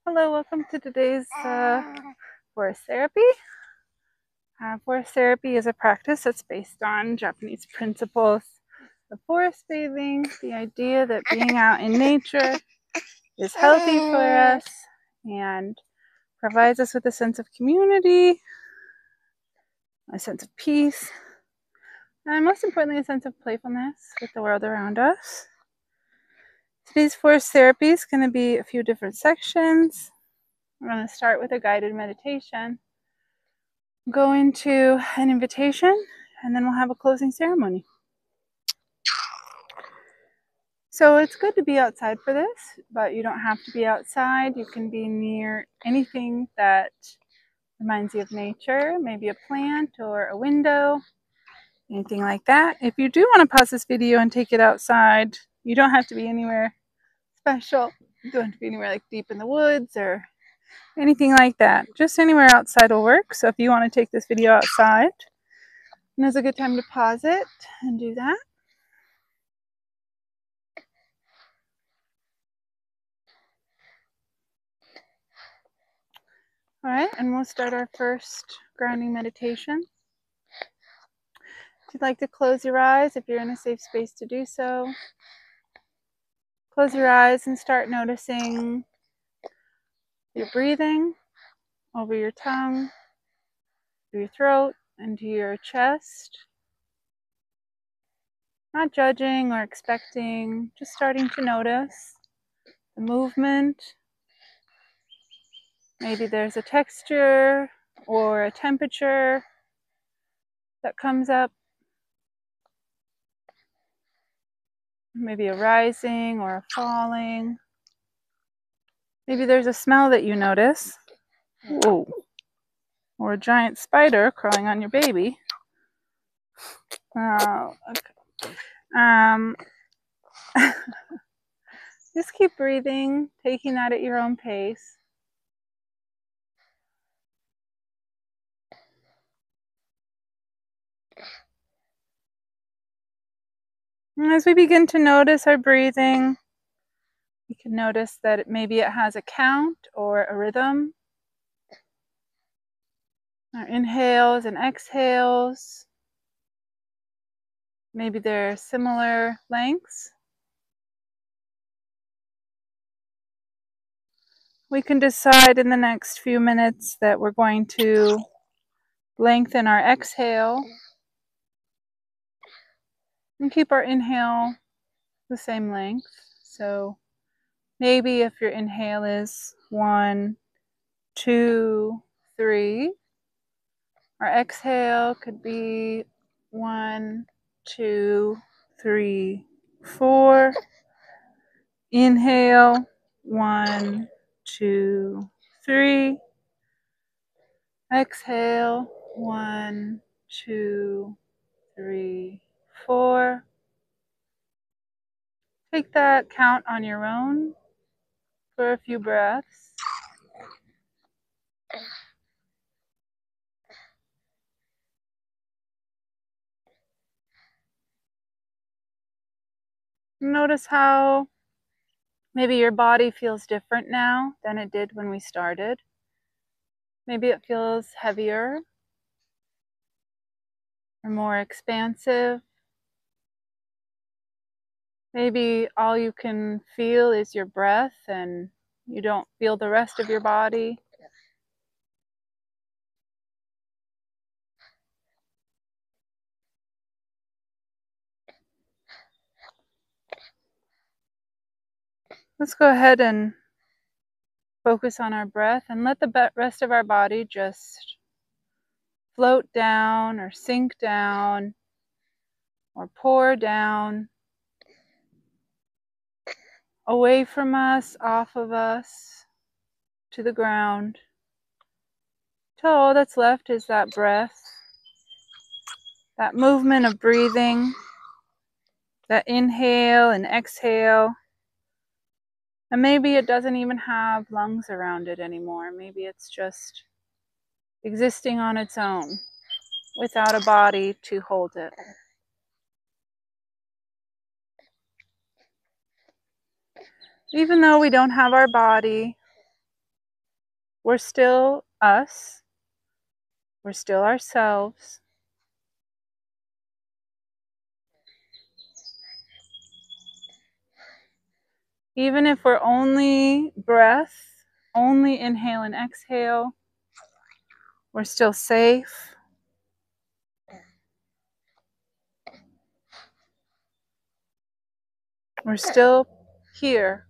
Hello, welcome to today's forest therapy. Forest therapy is a practice that's based on Japanese principles of forest bathing, the idea that being out in nature is healthy for us and provides us with a sense of community, a sense of peace, and most importantly, a sense of playfulness with the world around us. Today's forest therapy is going to be a few different sections. We're going to start with a guided meditation, go into an invitation, and then we'll have a closing ceremony. So it's good to be outside for this, but you don't have to be outside. You can be near anything that reminds you of nature, maybe a plant or a window, anything like that. If you do want to pause this video and take it outside, you don't have to be anywhere special. You don't have to be anywhere like deep in the woods or anything like that. Just anywhere outside will work. So if you want to take this video outside, now's a good time to pause it and do that. All right, and we'll start our first grounding meditation. If you'd like to close your eyes, if you're in a safe space to do so, close your eyes and start noticing your breathing over your tongue, through your throat, into your chest. Not judging or expecting, just starting to notice the movement. Maybe there's a texture or a temperature that comes up. Maybe a rising or a falling. Maybe there's a smell that you notice. Whoa. Or a giant spider crawling on your baby. Oh, okay. Just keep breathing, taking that at your own pace. And as we begin to notice our breathing, you can notice that maybe it has a count or a rhythm. Our inhales and exhales, maybe they're similar lengths. We can decide in the next few minutes that we're going to lengthen our exhale and keep our inhale the same length. So maybe if your inhale is 1, 2, 3, our exhale could be 1, 2, 3, 4. Inhale, 1, 2, 3. Exhale, 1, 2, 3, 4. Take that count on your own for a few breaths. Notice how maybe your body feels different now than it did when we started. Maybe it feels heavier or more expansive. Maybe all you can feel is your breath and you don't feel the rest of your body. Let's go ahead and focus on our breath and let the rest of our body just float down or sink down or pour down away from us, off of us, to the ground, till all that's left is that breath, that movement of breathing, that inhale and exhale. And maybe it doesn't even have lungs around it anymore. Maybe it's just existing on its own without a body to hold it. Even though we don't have our body, We're still us. We're still ourselves. Even if we're only breath, only inhale and exhale, we're still safe. We're still here.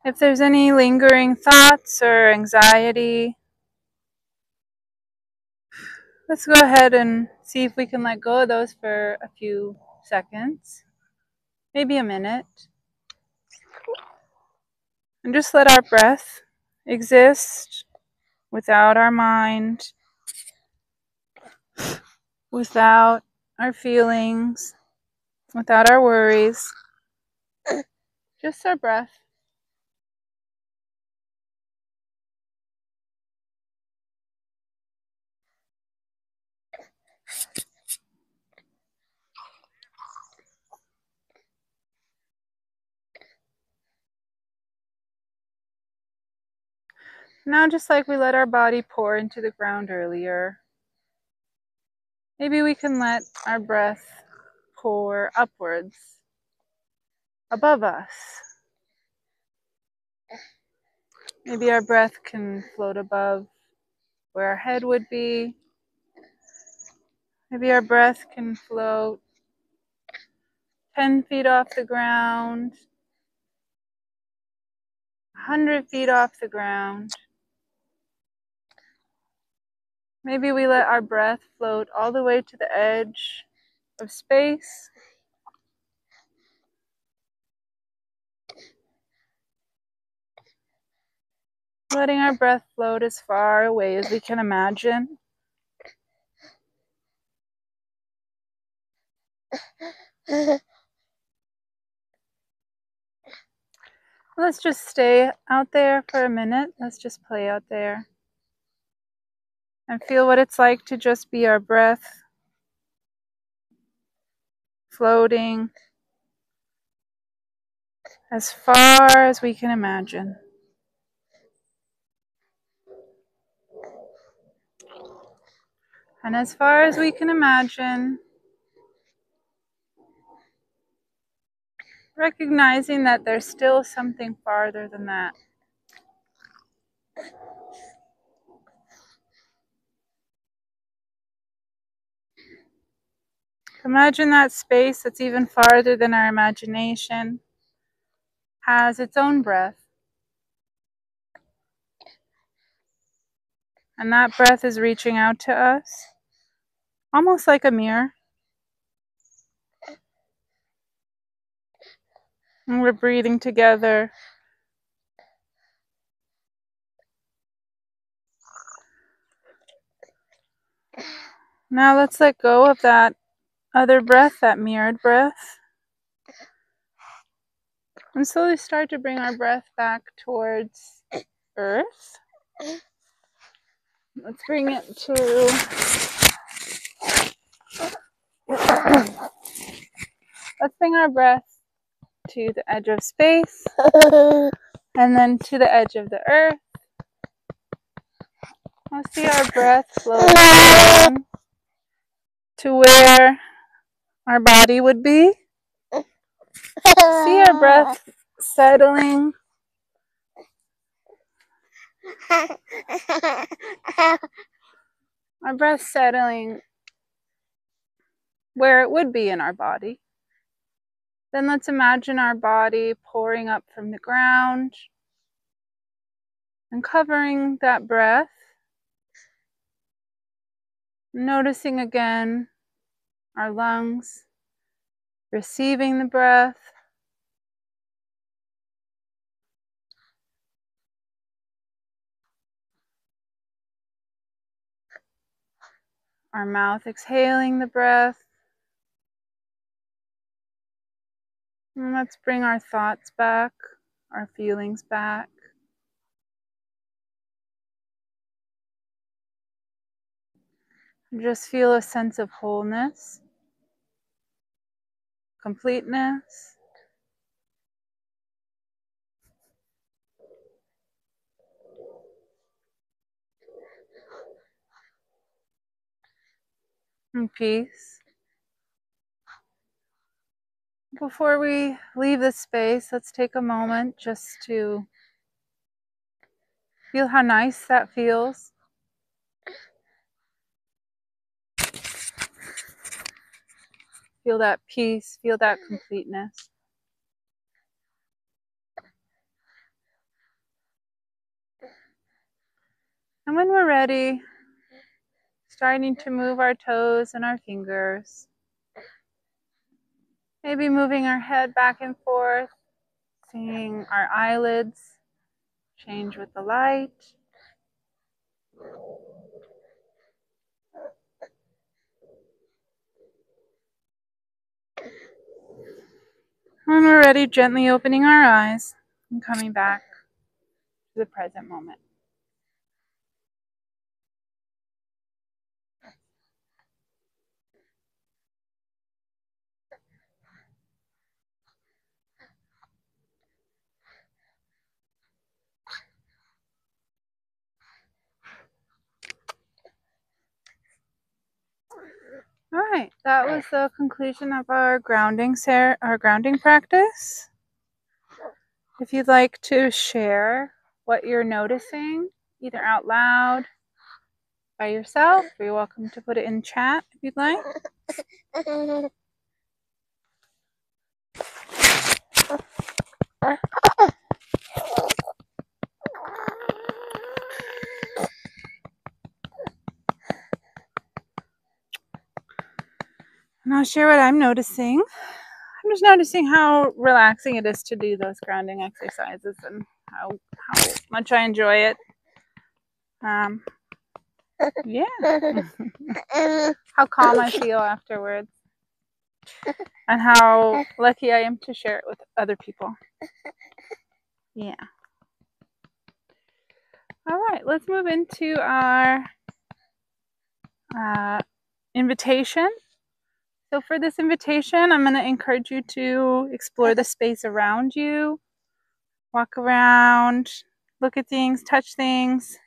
If there's any lingering thoughts or anxiety, let's go ahead and see if we can let go of those for a few seconds, maybe a minute. And just let our breath exist without our mind, without our feelings, without our worries, just our breath. Now, just like we let our body pour into the ground earlier, maybe we can let our breath pour upwards, above us. Maybe our breath can float above where our head would be. Maybe our breath can float 10 feet off the ground, 100 feet off the ground. Maybe we let our breath float all the way to the edge of space. Letting our breath float as far away as we can imagine. Let's just stay out there for a minute. Let's just play out there and feel what it's like to just be our breath floating as far as we can imagine. And as far as we can imagine, recognizing that there's still something farther than that. Imagine that space that's even farther than our imagination has its own breath. And that breath is reaching out to us, almost like a mirror. And we're breathing together. Now let's let go of that other breath, that mirrored breath. And slowly start to bring our breath back towards Earth. Let's bring it to... Let's bring our breath to the edge of space. And then to the edge of the Earth. We'll see our breath floating down to where our body would be. See our breath settling. Our breath settling where it would be in our body. Then let's imagine our body pouring up from the ground and covering that breath. Noticing again our lungs receiving the breath. Our mouth exhaling the breath. And let's bring our thoughts back, our feelings back. Just feel a sense of wholeness, completeness, and peace. Before we leave this space, let's take a moment just to feel how nice that feels. Feel that peace, feel that completeness. And when we're ready, starting to move our toes and our fingers. Maybe moving our head back and forth, seeing our eyelids change with the light. When we're ready, gently opening our eyes and coming back to the present moment. All right, that was the conclusion of our grounding practice. If you'd like to share what you're noticing, either out loud, by yourself, or you're welcome to put it in chat if you'd like. And I'll share what I'm noticing. I'm just noticing how relaxing it is to do those grounding exercises and how much I enjoy it. Yeah. How calm I feel afterwards. And how lucky I am to share it with other people. Yeah. All right, let's move into our invitation. So for this invitation, I'm going to encourage you to explore the space around you. Walk around, look at things, touch things.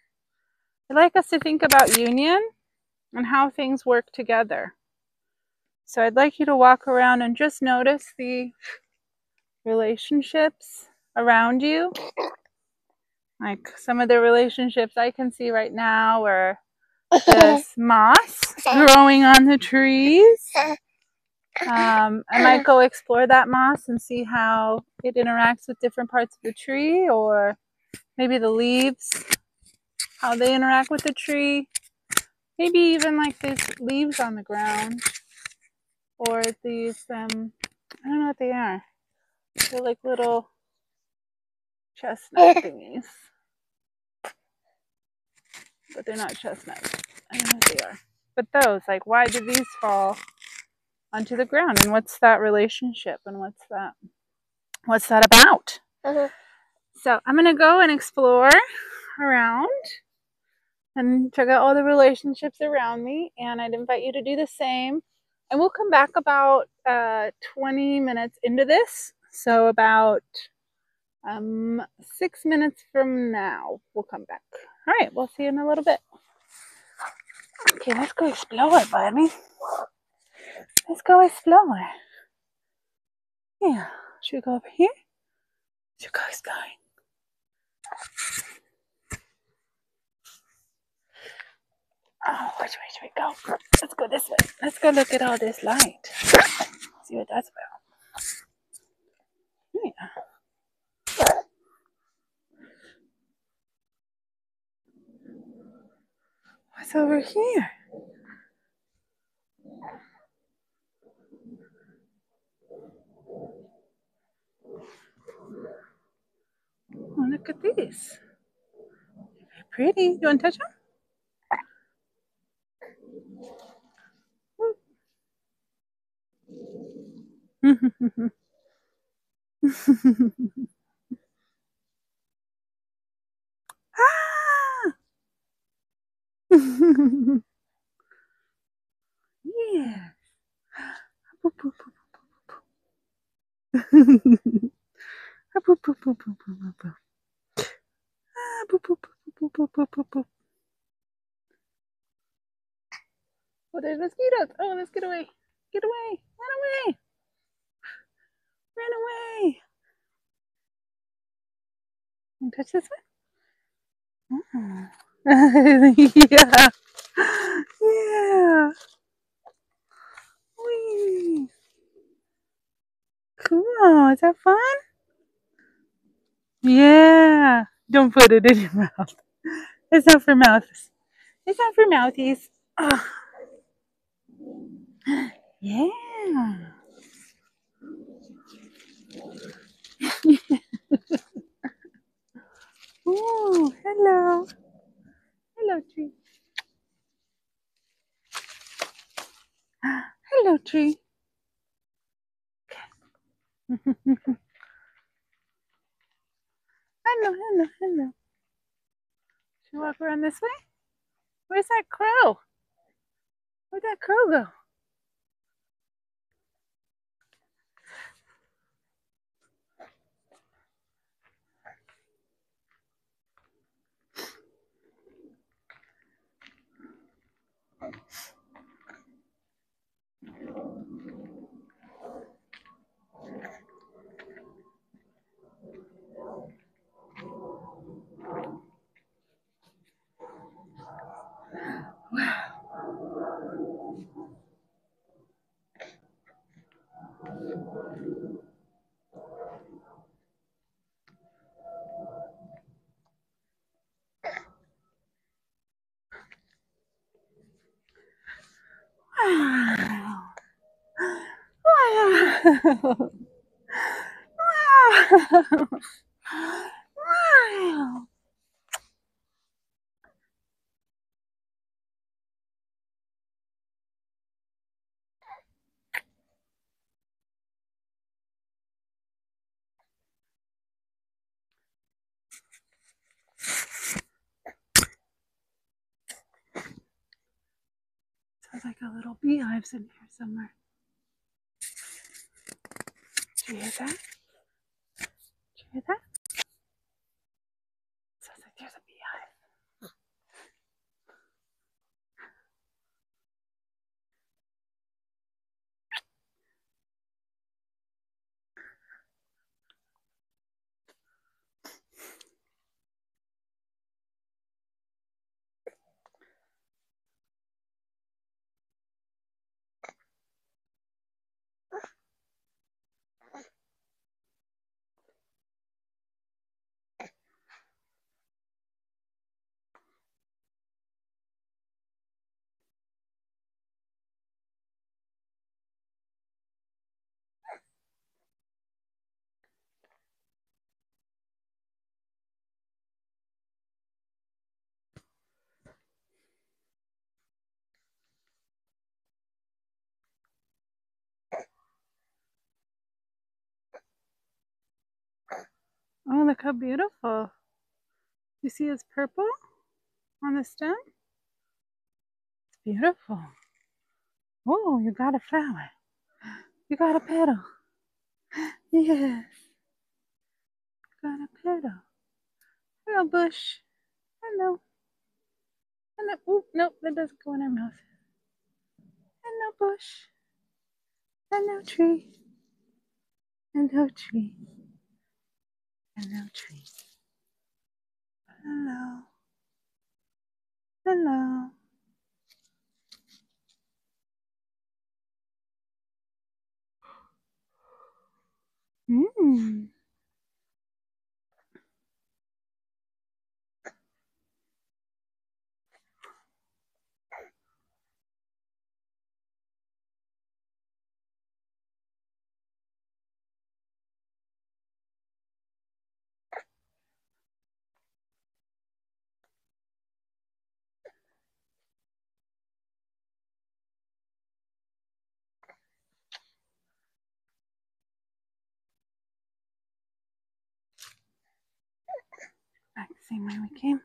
I'd like us to think about union and how things work together. So I'd like you to walk around and just notice the relationships around you. Like some of the relationships I can see right now are this moss growing on the trees. I might go explore that moss and see how it interacts with different parts of the tree, or maybe the leaves, how they interact with the tree. Maybe even like these leaves on the ground, or these, I don't know what they are. They're like little chestnut thingies. But they're not chestnuts. I don't know what they are. But those, like, why did these fall onto the ground? And what's that relationship? And what's that about? So I'm going to go and explore around and check out all the relationships around me. And I'd invite you to do the same. And we'll come back about 20 minutes into this. So about 6 minutes from now, we'll come back. All right, we'll see you in a little bit. Okay, let's go explore, buddy. Let's go explore. Yeah, should we go over here? Should we go exploring? Oh, which way should we go? Let's go this way. Let's go look at all this light. See what that's about. Yeah. What's over here? Oh, look at these. They're pretty. You want to touch them? Ah! Ah, boop, boop, boop, boop, boop, boop, boop. Ah, boop, boop, boop, boop, boop, boop, boop. Oh, there's mosquitoes. Oh, let's get away. Get away. Run away. Run away. Can you touch this one? Oh. Yeah. Yeah. Whee. Cool. Is that fun? Yeah. Don't put it in your mouth. It's not for mouths. It's not for mouthies. Oh. Yeah. Oh, hello. Hello, tree. Hello, tree. Hello, hello, hello. Should we walk around this way? Where's that crow? Where'd that crow go? Wow. Wow. Wow. Wow. Sounds like a little beehive's in here somewhere. Did you hear that? Did you hear that? Sounds like there's a beehive. Oh, look how beautiful. You see it's purple on the stem? It's beautiful. Oh, you got a flower. You got a petal. Yes, you got a petal. Hello, bush. Hello. Hello. Oop, nope, that doesn't go in our mouth. Hello, bush. Hello, tree. Hello, tree. Hello, tree. Hello. Hello. Mmm. Back the same way we came.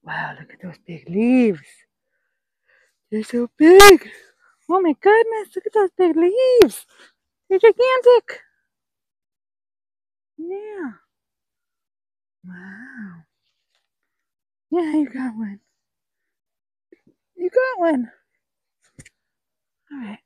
Wow, look at those big leaves. They're so big. Oh my goodness, look at those big leaves. They're gigantic. Yeah. Wow. Yeah, you got one. You got one. All right.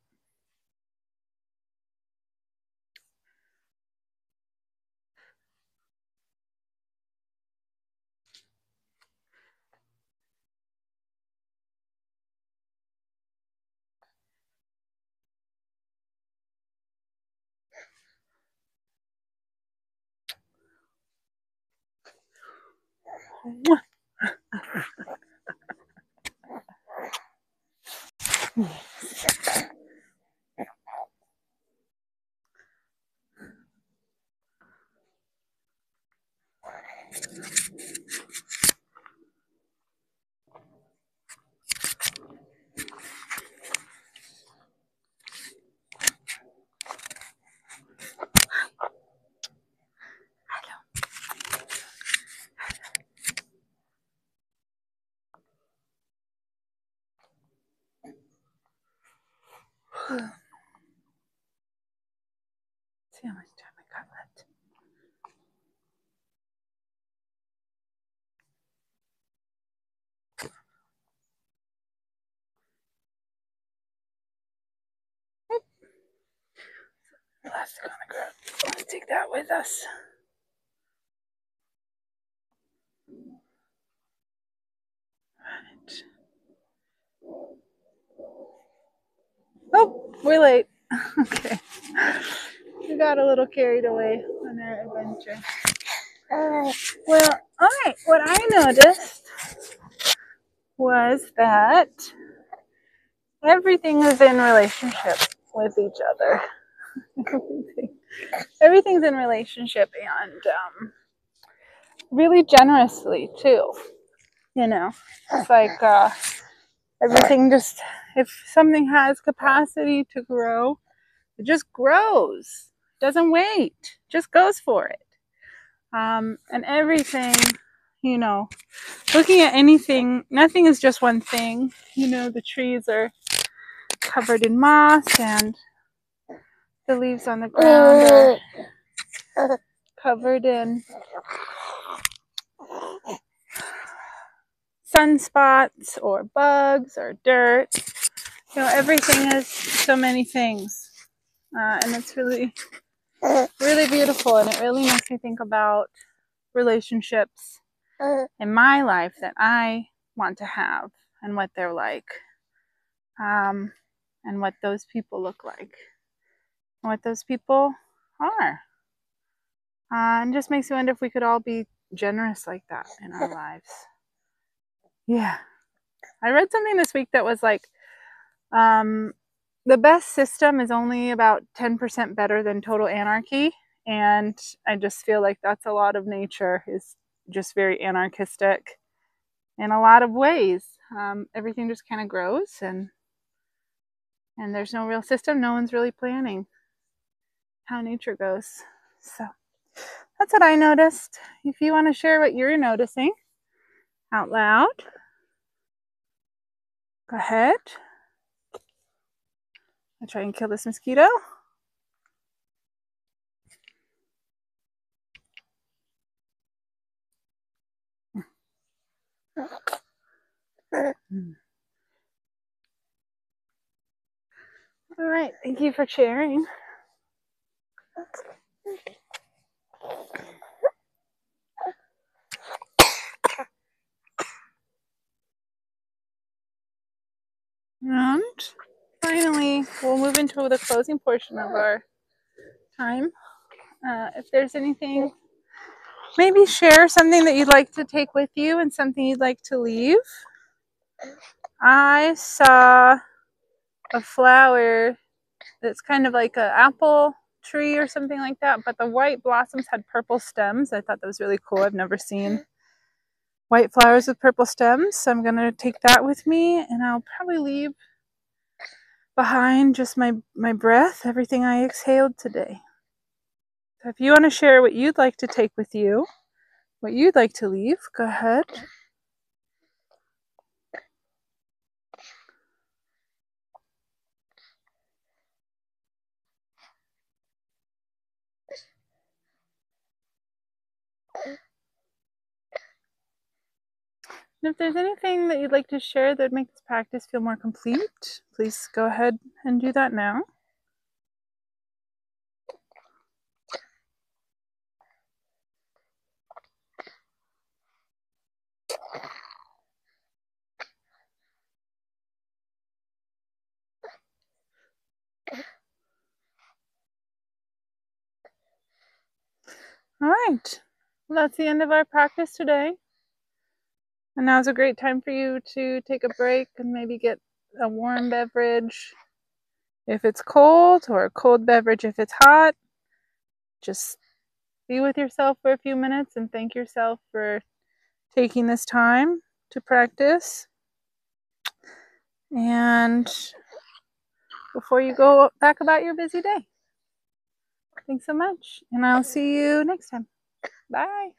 Mwah. See how much time I got left. Plastic on the ground. Let's take that with us. Right. Oh, we're late. Okay. We got a little carried away on our adventure. Well, all right. What I noticed was that everything is in relationship with each other. Everything's in relationship and really generously too. You know, it's like everything just, if something has capacity to grow, it just grows. Doesn't wait, just goes for it. And everything, you know, looking at anything, nothing is just one thing. You know, the trees are covered in moss and the leaves on the ground are covered in sunspots or bugs or dirt. You know, everything is so many things. And it's really, really beautiful. And it really makes me think about relationships in my life that I want to have and what they're like. And what those people look like. And what those people are. And just makes me wonder if we could all be generous like that in our lives. Yeah. I read something this week that was like, the best system is only about 10% better than total anarchy. And I just feel like that's a lot of nature is just very anarchistic in a lot of ways. Everything just kind of grows and there's no real system. No one's really planning how nature goes. So that's what I noticed. If you want to share what you're noticing out loud, go ahead. I'll try and kill this mosquito. All right, thank you for sharing. And finally, we'll move into the closing portion of our time. If there's anything, maybe share something that you'd like to take with you and something you'd like to leave. I saw a flower that's kind of like an apple tree or something like that, but the white blossoms had purple stems. I thought that was really cool. I've never seen white flowers with purple stems, so I'm going to take that with me, and I'll probably leave behind just my breath, everything I exhaled today. So if you want to share what you'd like to take with you, what you'd like to leave, go ahead. And if there's anything that you'd like to share that would make this practice feel more complete, please go ahead and do that now. All right, well, that's the end of our practice today. And now's a great time for you to take a break and maybe get a warm beverage if it's cold, or a cold beverage if it's hot. Just be with yourself for a few minutes and thank yourself for taking this time to practice. And before you go back about your busy day. Thanks so much, and I'll see you next time. Bye.